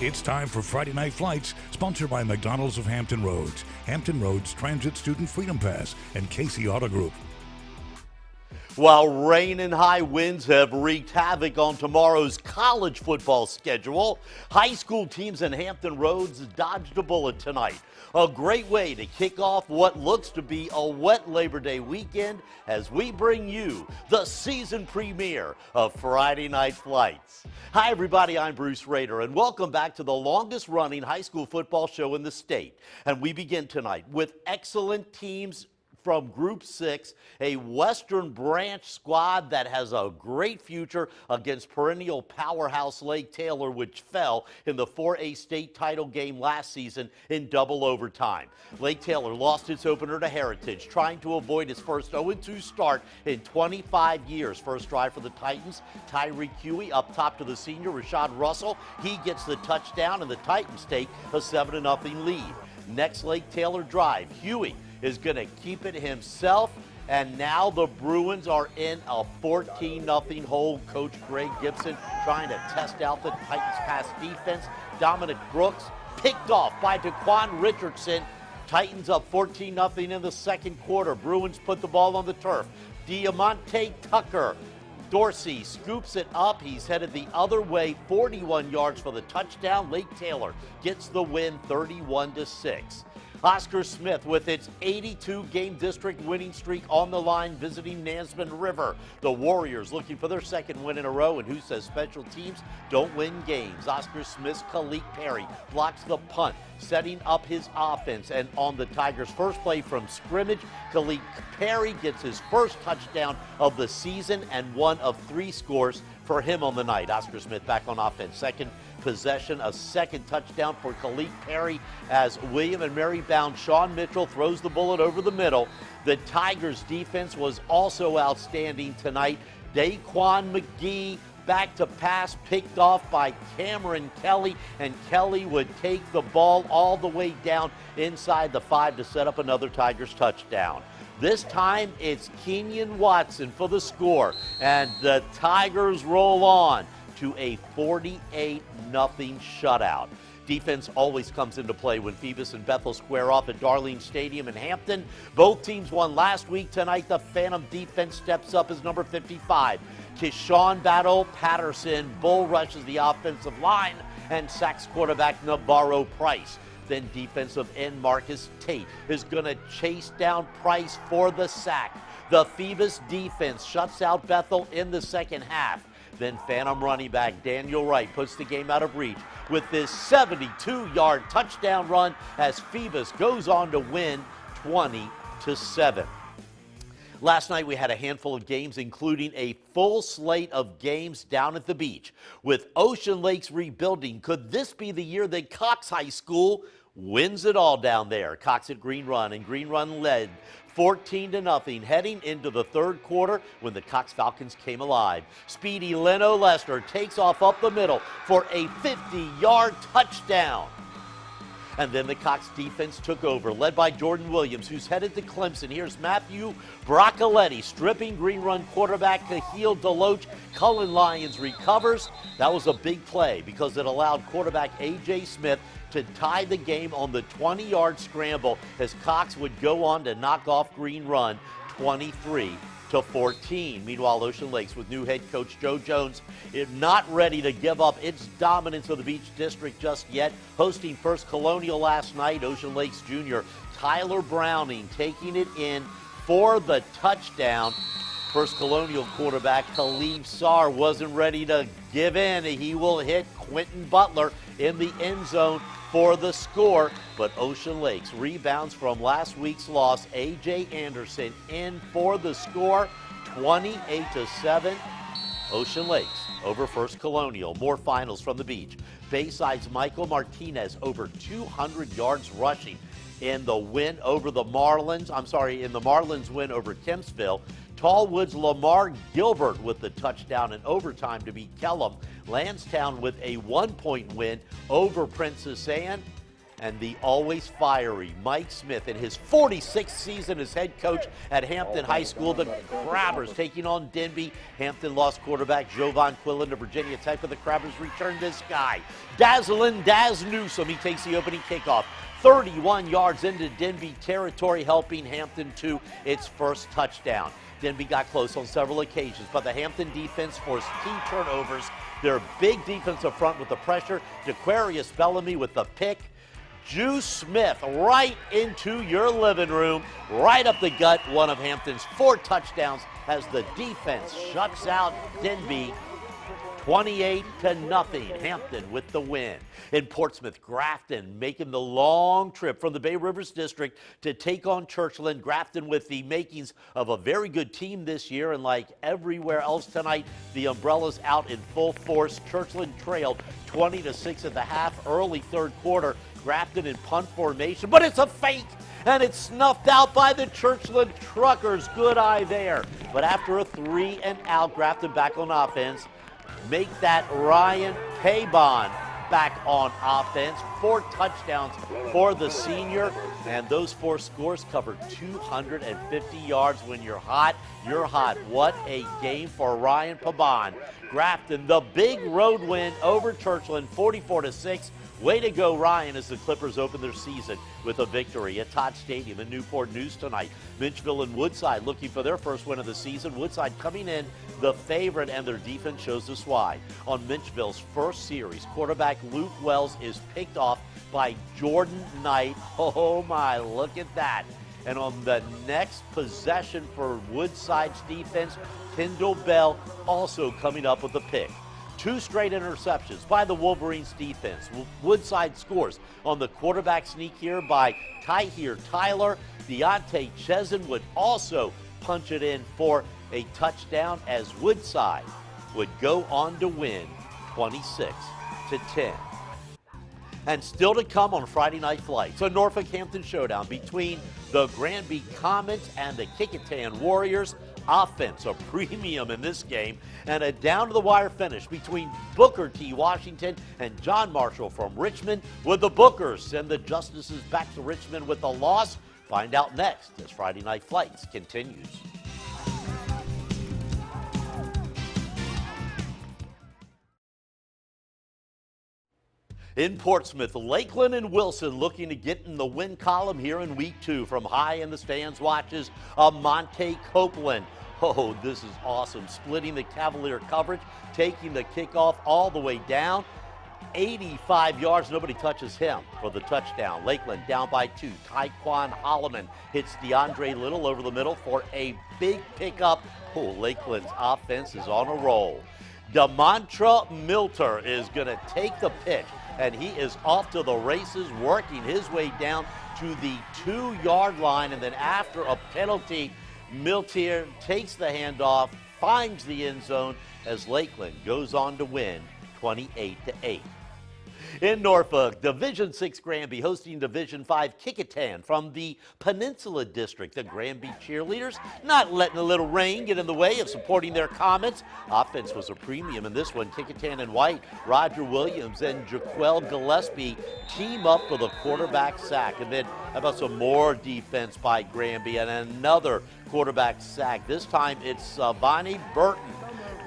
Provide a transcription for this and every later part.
It's time for Friday Night Flights, sponsored by McDonald's of Hampton Roads, Hampton Roads Transit Student Freedom Pass, and Casey Auto Group. While rain and high winds have wreaked havoc on tomorrow's college football schedule, high school teams in Hampton Roads dodged a bullet tonight. A great way to kick off what looks to be a wet Labor Day weekend as we bring you the season premiere of Friday Night Flights. Hi everybody, I'm Bruce Rader and welcome back to the longest running high school football show in the state. And we begin tonight with excellent teams from Group 6, a Western Branch squad that has a great future against perennial powerhouse Lake Taylor, which fell in the 4A state title game last season in double overtime. Lake Taylor lost its opener to Heritage, trying to avoid its first 0-2 start in 25 years. First drive for the Titans, Tyreek Huey up top to the senior Rashad Russell. He gets the touchdown and the Titans take a 7-0 lead. Next Lake Taylor drive, Huey is going to keep it himself, and now the Bruins are in a 14-0 hole. Coach Greg Gibson trying to test out the Titans' pass defense. Dominic Brooks picked off by Daquan Richardson. Titans up 14-0 in the second quarter. Bruins put the ball on the turf. Diamante Tucker Dorsey scoops it up. He's headed the other way, 41 yards for the touchdown. Lake Taylor gets the win, 31-6. Oscar Smith with its 82-game district winning streak on the line, visiting Nansemond River. The Warriors looking for their second win in a row, and who says special teams don't win games? Oscar Smith's Kalik Perry blocks the punt, setting up his offense. And on the Tigers' first play from scrimmage, Kalik Perry gets his first touchdown of the season and one of 3 scores for him on the night. Oscar Smith back on offense. Second possession, a second touchdown for Kalik Perry as William and Mary bound Sean Mitchell throws the bullet over the middle. The Tigers' defense was also outstanding tonight. Daquan McGee back to pass, picked off by Cameron Kelly, and Kelly would take the ball all the way down inside the 5 to set up another Tigers touchdown. This time it's Kenyon Watson for the score, and the Tigers roll on to a 48-0 shutout. Defense always comes into play when Phoebus and Bethel square off at Darlene Stadium in Hampton. Both teams won last week. Tonight, the Phantom defense steps up as number 55. Kishawn Battle Patterson bull rushes the offensive line and sacks quarterback Navarro Price. Then defensive end Marcus Tate is going to chase down Price for the sack. The Phoebus defense shuts out Bethel in the second half. Then Phantom running back Daniel Wright puts the game out of reach with this 72-yard touchdown run as Phoebus goes on to win 20-7. Last night we had a handful of games, including a full slate of games down at the beach. With Ocean Lakes rebuilding, could this be the year that Cox High School wins it all down there? Cox at Green Run, and Green Run led 14-0 heading into the third quarter when the Cox Falcons came alive. Speedy Leno Lester takes off up the middle for a 50-yard touchdown. And then the Cox defense took over, led by Jordan Williams, who's headed to Clemson. Here's Matthew Broccoletti stripping Green Run quarterback Cahill Deloach. Cullen Lyons recovers. That was a big play because it allowed quarterback A.J. Smith to tie the game on the 20-yard scramble as Cox would go on to knock off Green Run 23-14. Meanwhile, Ocean Lakes with new head coach Joe Jones is not ready to give up its dominance of the Beach District just yet. Hosting First Colonial last night, Ocean Lakes junior Tyler Browning taking it in for the touchdown. First Colonial quarterback Khalib Sarr wasn't ready to give in. He will hit Quentin Butler in the end zone for the score, but Ocean Lakes rebounds from last week's loss. A.J. Anderson in for the score, 28-7. Ocean Lakes over First Colonial. More finals from the beach. Bayside's Michael Martinez over 200 yards rushing in the win over the Marlins. In the Marlins win over Kempsville. Tallwood's Lamar Gilbert with the touchdown in overtime to beat Kellum. Lansdowne with a 1-point win over Princess Anne. and the always fiery Mike Smith in his 46th season as head coach at Hampton High School. The Crabbers taking on Denby. Hampton lost quarterback Jovan Quillen to Virginia Tech, but the Crabbers return this guy. Dazzling Daz Newsome, he takes the opening kickoff. 31 yards into Denby territory, helping Hampton to its first touchdown. Denby got close on several occasions, but the Hampton defense forced key turnovers. Their big defensive front with the pressure. Jaquarius Bellamy with the pick. Juice Smith right into your living room, right up the gut. One of Hampton's 4 touchdowns as the defense shuts out Denby 28-0. Hampton with the win. In Portsmouth, Grafton making the long trip from the Bay Rivers District to take on Churchland. Grafton with the makings of a very good team this year, and like everywhere else tonight, the Umbrellas out in full force. Churchland trailed 20-6 at the half, early third quarter. Grafton in punt formation, but it's a fake, and it's snuffed out by the Churchland Truckers. Good eye there. But after a 3-and-out, Grafton back on offense. Make that Ryan Paybon back on offense. 4 touchdowns for the senior, and those 4 scores covered 250 yards. When you're hot, you're hot. What a game for Ryan Paybon. Grafton, the big road win over Churchland, 44-6. Way to go, Ryan, as the Clippers open their season with a victory at Todd Stadium in Newport News tonight. Minchville and Woodside looking for their first win of the season. Woodside coming in the favorite, and their defense shows us why. On Minchville's first series, quarterback Luke Wells is picked off by Jordan Knight. Oh, my, look at that. And on the next possession for Woodside's defense, Kendall Bell also coming up with a pick. 2 straight interceptions by the Wolverines defense. Woodside scores on the quarterback sneak here by Tyher Tyler. Deontay Chesson would also punch it in for a touchdown, as Woodside would go on to win 26-10. And still to come on Friday Night Flights, a Norfolk-Hampton showdown between the Granby Comets and the Kickintan Warriors. Offense a premium in this game, and a down-to-the-wire finish between Booker T. Washington and John Marshall from Richmond. Would the Bookers send the Justices back to Richmond with a loss? Find out next as Friday Night Flights continues. In Portsmouth, Lakeland and Wilson looking to get in the win column here in week 2. From high in the stands watches Monte Copeland. Oh, this is awesome. Splitting the Cavalier coverage, taking the kickoff all the way down. 85 yards, nobody touches him for the touchdown. Lakeland down by 2. Tyquan Holloman hits DeAndre Little over the middle for a big pickup. Oh, Lakeland's offense is on a roll. DeMontra Milter is going to take the pitch, and he is off to the races, working his way down to the 2-yard line. And then after a penalty, Milter takes the handoff, finds the end zone as Lakeland goes on to win 28-8. In Norfolk, Division 6 Granby hosting Division 5 Kickintan from the Peninsula District. The Granby cheerleaders not letting a little rain get in the way of supporting their Comets. Offense was a premium in this one. Kickintan and White, Roger Williams and Jaquel Gillespie team up for the quarterback sack. And then how about some more defense by Granby and another quarterback sack. This time it's Bonnie Burton.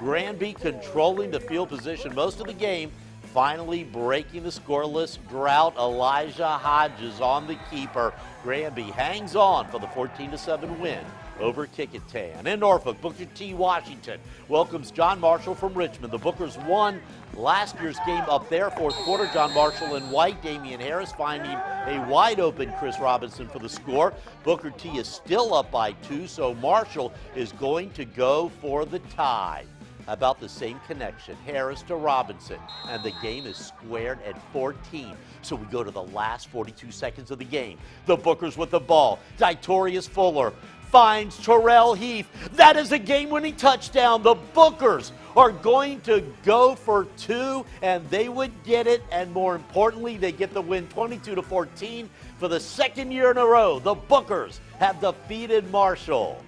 Granby controlling the field position most of the game. Finally breaking the scoreless drought, Elijah Hodges on the keeper. Granby hangs on for the 14-7 win over Kickintan. In Norfolk, Booker T. Washington welcomes John Marshall from Richmond. The Bookers won last year's game up there. Fourth quarter, John Marshall and White. Damian Harris finding a wide-open Chris Robinson for the score. Booker T. is still up by 2, so Marshall is going to go for the tie. About the same connection, Harris to Robinson, and the game is squared at 14. So we go to the last 42 seconds of the game. The Bookers with the ball. Ditorius Fuller finds Terrell Heath. That is a game-winning touchdown. The Bookers are going to go for 2, and they would get it, and more importantly, they get the win 22-14 for the second year in a row. The Bookers have defeated Marshall.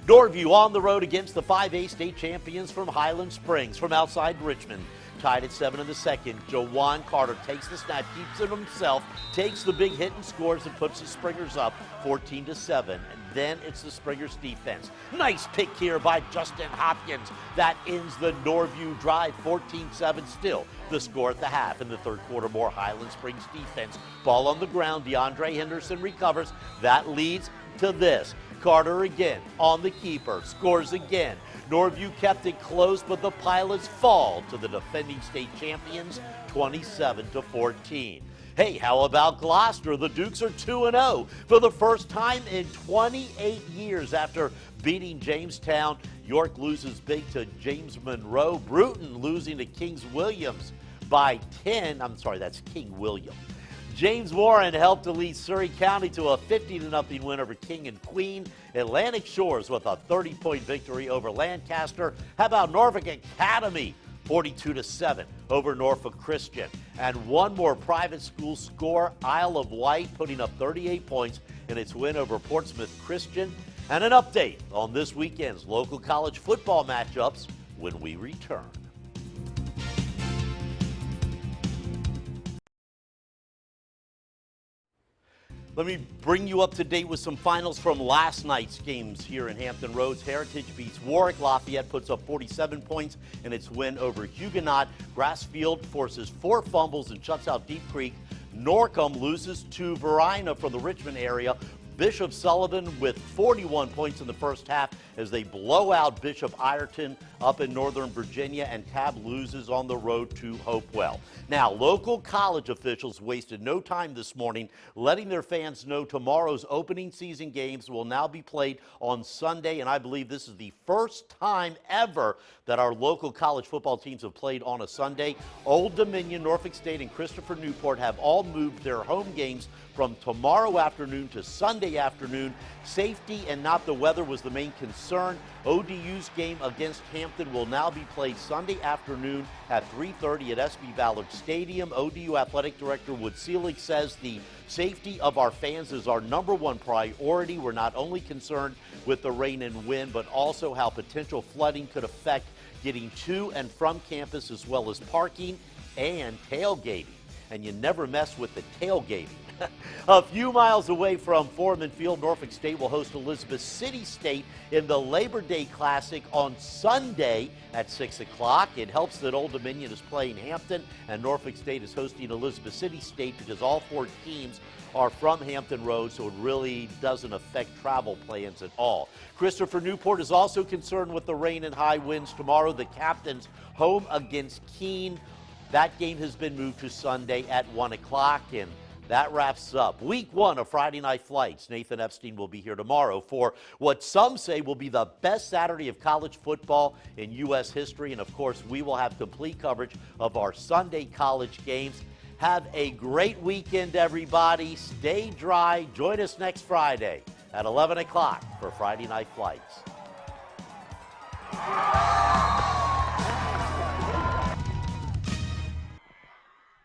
Norview on the road against the 5A state champions from Highland Springs from outside Richmond. tied at 7 in the second. Jawan Carter takes the snap, keeps it himself, takes the big hit and scores and puts the Springers up 14-7. And then it's the Springers defense. Nice pick here by Justin Hopkins. That ends the Norview drive, 14-7 still. The score at the half in the third quarter. More Highland Springs defense. Ball on the ground. DeAndre Henderson recovers. That leads to this. Carter again on the keeper, scores again. Norview kept it close, but the Pilots fall to the defending state champions, 27-14. Hey, how about Gloucester? The Dukes are 2-0 for the first time in 28 years after beating Jamestown. York loses big to James Monroe. Bruton losing to Kings Williams by 10. I'm sorry, that's King William. James Warren helped to lead Surrey County to a 50-0 win over King and Queen. Atlantic Shores with a 30-point victory over Lancaster. How about Norfolk Academy? 42-7 over Norfolk Christian. And one more private school score, Isle of Wight putting up 38 points in its win over Portsmouth Christian. And an update on this weekend's local college football matchups when we return. Let me bring you up to date with some finals from last night's games here in Hampton Roads. Heritage beats Warwick. Lafayette puts up 47 points in its win over Huguenot. Grassfield forces 4 fumbles and shuts out Deep Creek. Norcom loses to Verina from the Richmond area. Bishop Sullivan with 41 points in the first half as they blow out Bishop Ireton up in Northern Virginia, and Tab loses on the road to Hopewell. Now, local college officials wasted no time this morning letting their fans know tomorrow's opening season games will now be played on Sunday, and I believe this is the first time ever that our local college football teams have played on a Sunday. Old Dominion, Norfolk State, and Christopher Newport have all moved their home games from tomorrow afternoon to Sunday afternoon. Safety and not the weather was the main concern. ODU's game against Hampton will now be played Sunday afternoon at 3:30 at SB Ballard Stadium. ODU Athletic Director Wood Seelig says the safety of our fans is our #1 priority. We're not only concerned with the rain and wind, but also how potential flooding could affect getting to and from campus, as well as parking and tailgating. And you never mess with the tailgating. A few miles away from Foreman Field, Norfolk State will host Elizabeth City State in the Labor Day Classic on Sunday at 6 o'clock. It helps that Old Dominion is playing Hampton and Norfolk State is hosting Elizabeth City State because all 4 teams are from Hampton Roads, so it really doesn't affect travel plans at all. Christopher Newport is also concerned with the rain and high winds tomorrow. The Captains home against Keene. That game has been moved to Sunday at 1 o'clock, and that wraps up Week 1 of Friday Night Flights. Nathan Epstein will be here tomorrow for what some say will be the best Saturday of college football in U.S. history. And, of course, we will have complete coverage of our Sunday college games. Have a great weekend, everybody. Stay dry. Join us next Friday at 11 o'clock for Friday Night Flights.